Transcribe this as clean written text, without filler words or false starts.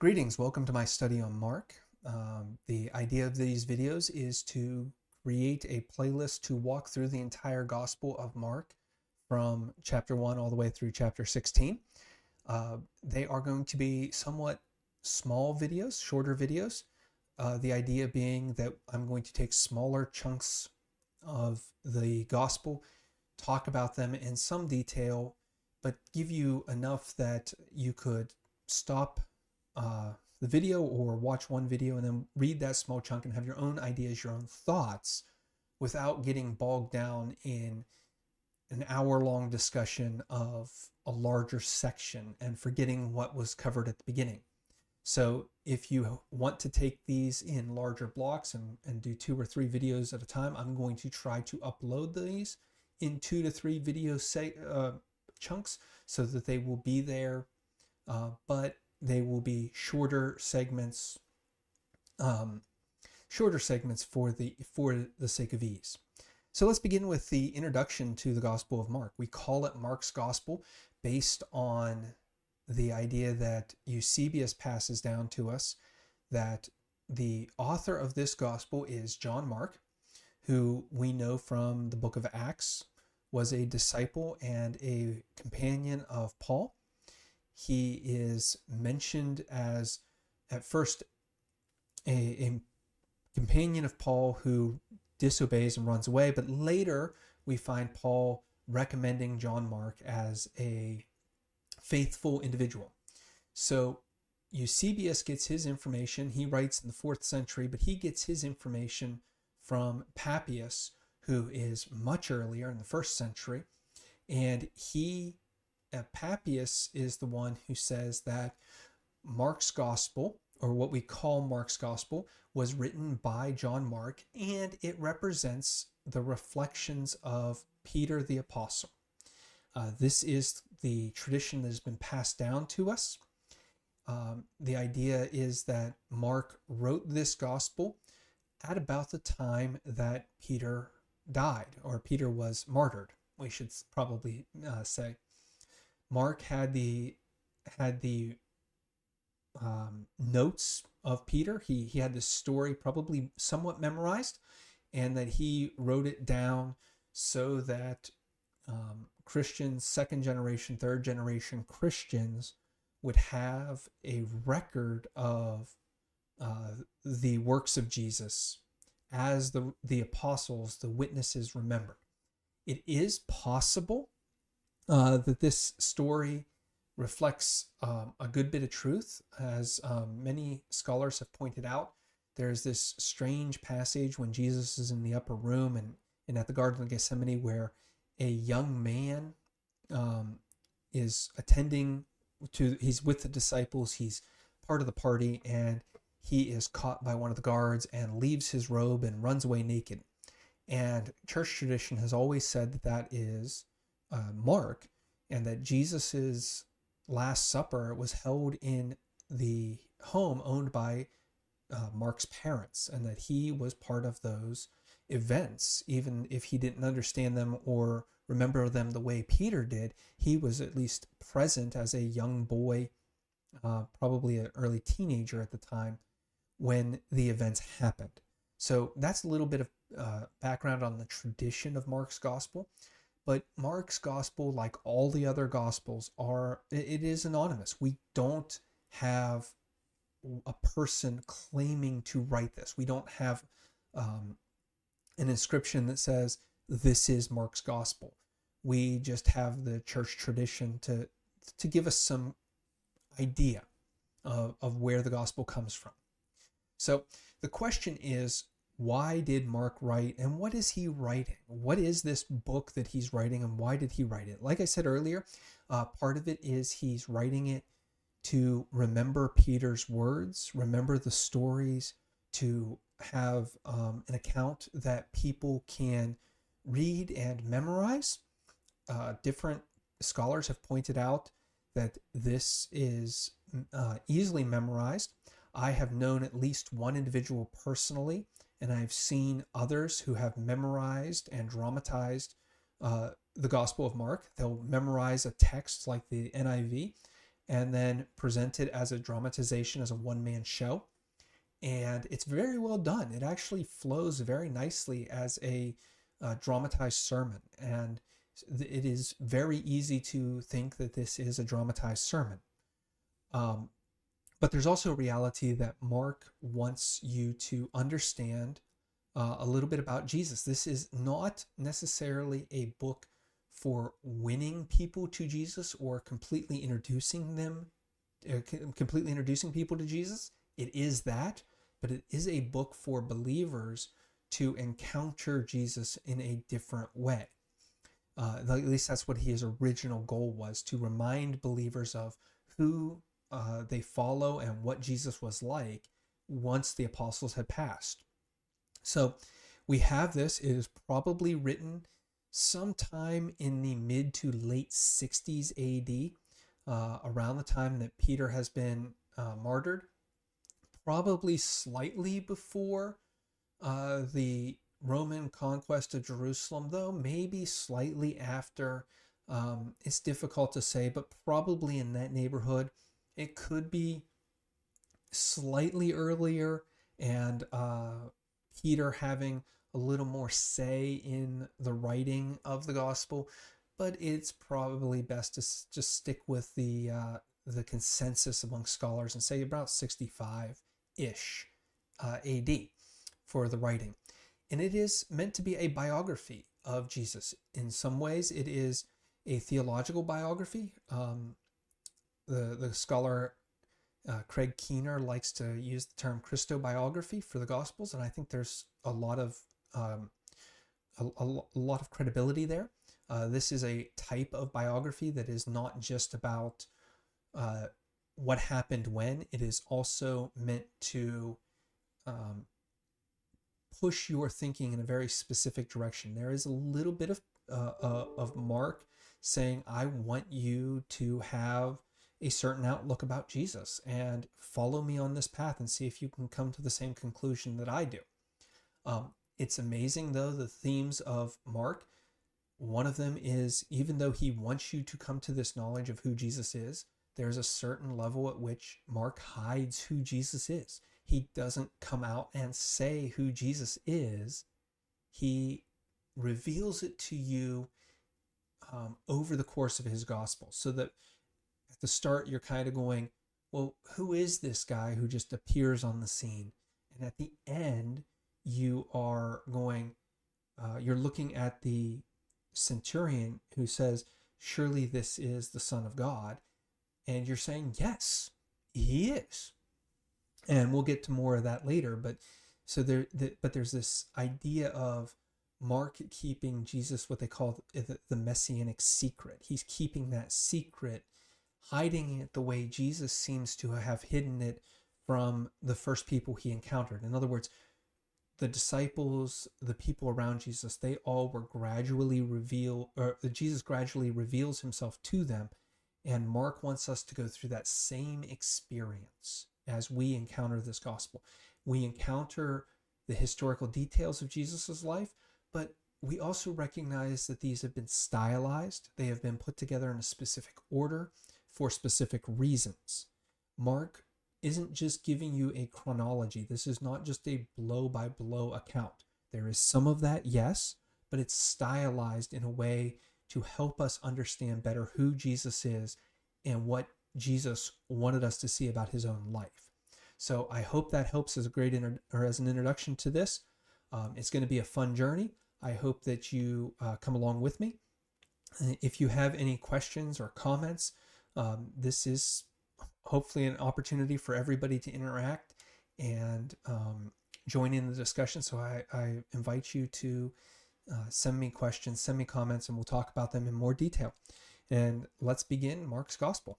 Greetings, welcome to my study on Mark. The idea of these videos is to create a playlist to walk through the entire Gospel of Mark from chapter 1 all the way through chapter 16. They are going to be somewhat small videos, shorter videos. The idea being that I'm going to take smaller chunks of the Gospel, talk about them in some detail, but give you enough that you could stop the video or watch one video and then read that small chunk and have your own ideas, your own thoughts without getting bogged down in an hour-long discussion of a larger section and forgetting what was covered at the beginning. So if you want to take these in larger blocks and do 2 or 3 videos at a time, I'm going to try to upload these in 2 to 3 video chunks so that they will be there, but they will be shorter segments for the sake of ease. So let's begin with the introduction to the Gospel of Mark. We call it Mark's Gospel based on the idea that Eusebius passes down to us that the author of this Gospel is John Mark, who we know from the book of Acts was a disciple and a companion of Paul. He is mentioned as, at first, a companion of Paul who disobeys and runs away, but later we find Paul recommending John Mark as a faithful individual. So Eusebius gets his information, he writes in the 4th century, but he gets his information from Papias, who is much earlier in the 1st century, and Papias is the one who says that Mark's Gospel, or what we call Mark's Gospel, was written by John Mark, and it represents the reflections of Peter the Apostle. This is the tradition that has been passed down to us. The idea is that Mark wrote this Gospel at about the time that Peter died, or Peter was martyred, we should probably say. Mark had the notes of Peter. He had this story probably somewhat memorized, and that he wrote it down so that Christians, 2nd generation, 3rd generation Christians, would have a record of the works of Jesus as the apostles, the witnesses, remembered. It is possible that this story reflects a good bit of truth, as many scholars have pointed out. There's this strange passage when Jesus is in the upper room and at the Garden of Gethsemane where a young man is he's with the disciples, he's part of the party, and he is caught by one of the guards and leaves his robe and runs away naked. And church tradition has always said that that is Mark, and that Jesus's Last Supper was held in the home owned by Mark's parents, and that he was part of those events. Even if he didn't understand them or remember them the way Peter did, he was at least present as a young boy, probably an early teenager at the time, when the events happened. So that's a little bit of background on the tradition of Mark's Gospel. But Mark's Gospel, like all the other Gospels, it is anonymous. We don't have a person claiming to write this. We don't have an inscription that says, this is Mark's Gospel. We just have the church tradition to give us some idea of where the Gospel comes from. So the question is, why did Mark write, and what is he writing? What is this book that he's writing, and why did he write it? Like I said earlier, part of it is he's writing it to remember Peter's words, remember the stories, to have an account that people can read and memorize. Different scholars have pointed out that this is easily memorized. I have known at least one individual personally, and I've seen others who have memorized and dramatized the Gospel of Mark. They'll memorize a text like the NIV, and then presented as a dramatization, as a one-man show. And it's very well done. It actually flows very nicely as a dramatized sermon. And it is very easy to think that this is a dramatized sermon. But there's also a reality that Mark wants you to understand a little bit about Jesus. This is not necessarily a book for winning people to Jesus or completely introducing people to Jesus. It is that, but it is a book for believers to encounter Jesus in a different way. At least that's what his original goal was, to remind believers of who they follow and what Jesus was like once the apostles had passed. So we have this. It is probably written sometime in the mid to late 60s AD, around the time that Peter has been martyred, probably slightly before the Roman conquest of Jerusalem, though maybe slightly after. It's difficult to say, but probably in that neighborhood. It could be slightly earlier, and Peter having a little more say in the writing of the gospel, but it's probably best to just stick with the consensus among scholars and say about 65-ish AD for the writing. And it is meant to be a biography of Jesus. In some ways, it is a theological biography. The scholar Craig Keener likes to use the term Christobiography for the Gospels, and I think there's a lot of credibility there. This is a type of biography that is not just about what happened when. It is also meant to push your thinking in a very specific direction. There is a little bit of Mark saying, I want you to have a certain outlook about Jesus and follow me on this path and see if you can come to the same conclusion that I do. It's amazing, though, the themes of Mark. One of them is, even though he wants you to come to this knowledge of who Jesus is, there's a certain level at which Mark hides who Jesus is. He doesn't come out and say who Jesus is. He reveals it to you over the course of his gospel, so that at the start you're kind of going, well, who is this guy who just appears on the scene? And at the end, you are going, you're looking at the centurion who says, surely this is the Son of God. And you're saying, yes, he is. And we'll get to more of that later. But there's this idea of Mark keeping Jesus, what they call the messianic secret. He's keeping that secret, hiding it the way Jesus seems to have hidden it from the first people he encountered. In other words, the disciples, the people around Jesus, they all were gradually revealed, or Jesus gradually reveals himself to them. And Mark wants us to go through that same experience as we encounter this gospel. We encounter the historical details of Jesus's life, but we also recognize that these have been stylized. They have been put together in a specific order for specific reasons. Mark isn't just giving you a chronology. This is not just a blow-by-blow account. There is some of that, yes, but it's stylized in a way to help us understand better who Jesus is and what Jesus wanted us to see about his own life. So I hope that helps as as an introduction to this. It's going to be a fun journey. I hope that you come along with me. If you have any questions or comments, this is hopefully an opportunity for everybody to interact and join in the discussion. So I invite you to send me questions, send me comments, and we'll talk about them in more detail. And let's begin Mark's Gospel.